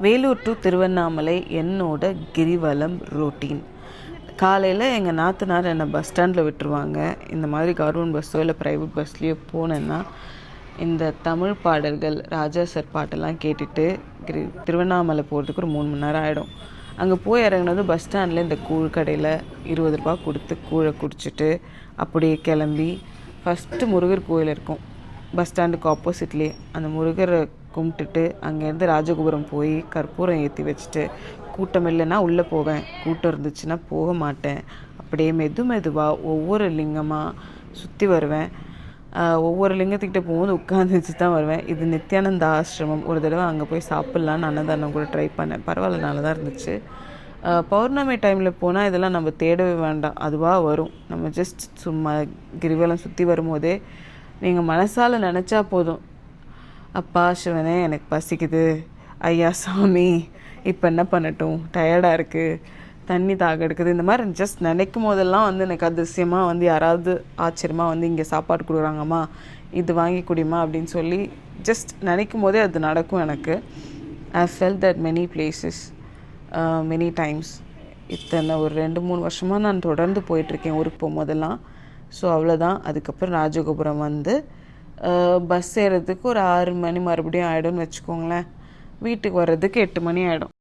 Vellore to Tiruvannamalai என்னோட கிரிவலம் routine. காலையில் எங்கள் நாத்தனார் என்னை பஸ் ஸ்டாண்டில் விட்டுருவாங்க. இந்த மாதிரி கவர்மெண்ட் பஸ்ஸோ இல்லை ப்ரைவேட் பஸ்லேயோ போனேன்னா இந்த தமிழ் பாடல்கள் ராஜா சார் பாட்டெல்லாம் கேட்டுட்டு திருவண்ணாமலை போகிறதுக்கு ஒரு 3 மணி நேரம் ஆகிடும். அங்கே போய் இறங்கினது பஸ் ஸ்டாண்டில் இந்த கூழ் கடையில் 20 ரூபா கொடுத்து கூழை குடிச்சிட்டு அப்படியே கிளம்பி ஃபஸ்ட்டு முருகர் கோயில் இருக்கும் பஸ் ஸ்டாண்டுக்கு ஆப்போசிட்லேயே. அந்த முருகரை கும்பிட்டுட்டு அங்கேருந்து ராஜகோபுரம் போய் கற்பூரம் ஏற்றி வச்சுட்டு, கூட்டம் இல்லைன்னா உள்ளே போவேன், கூட்டம் இருந்துச்சுன்னா போக மாட்டேன். அப்படியே மெதுவாக ஒவ்வொரு லிங்கமாக சுற்றி வருவேன். ஒவ்வொரு லிங்கத்துக்கிட்ட போகும்போது உட்காந்து வச்சு தான் வருவேன். இது நித்யானந்த ஆசிரமம். ஒரு தடவை அங்கே போய் சாப்பிட்லான்னு அன்னதானம் கூட ட்ரை பண்ணேன். பரவாயில்ல, நல்லா தான் இருந்துச்சு. பௌர்ணமி டைமில் போனால் இதெல்லாம் நம்ம தேடவே வேண்டாம், அதுவாக வரும். நம்ம ஜஸ்ட் சும்மா கிரிவலம் சுற்றி வரும்போதே நீங்கள் மனசால் நினச்சா போதும், அப்பா சிவனே எனக்கு பசிக்குது, ஐயா சாமி இப்போ என்ன பண்ணட்டும், டயர்டாக இருக்குது, தண்ணி தாக எடுக்குது, இந்த மாதிரி ஜஸ்ட் நினைக்கும் போதெல்லாம் எனக்கு அதிசயமாக யாராவது ஆச்சரியமாக இங்கே சாப்பாடு கொடுக்குறாங்கம்மா, இது வாங்கி குடிமா அப்படின்னு சொல்லி ஜஸ்ட் நினைக்கும் போதே அது நடக்கும் எனக்கு. I felt that many places many times. இத்தனை ஒரு 2-3 வருஷமாக நான் தொடர்ந்து போயிட்டுருக்கேன் ஊருக்கு போகும்போதெல்லாம். ஸோ அவ்வளோதான். அதுக்கப்புறம் ராஜகோபுரம் பஸ் ஏறதுக்கு ஒரு 6 மணி மறுபடியும் ஆகிடும்னு வச்சுக்கோங்களேன். வீட்டுக்கு வர்றதுக்கு 8 மணி ஆகிடும்.